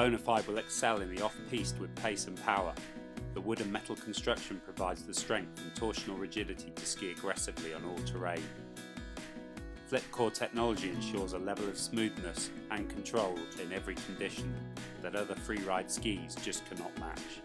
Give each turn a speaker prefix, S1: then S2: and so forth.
S1: bonafide will excel in the off-piste with pace and power. The wood and metal construction provides the strength and torsional rigidity to ski aggressively on all terrain. Flip core technology ensures a level of smoothness and control in every condition that other freeride skis just cannot match.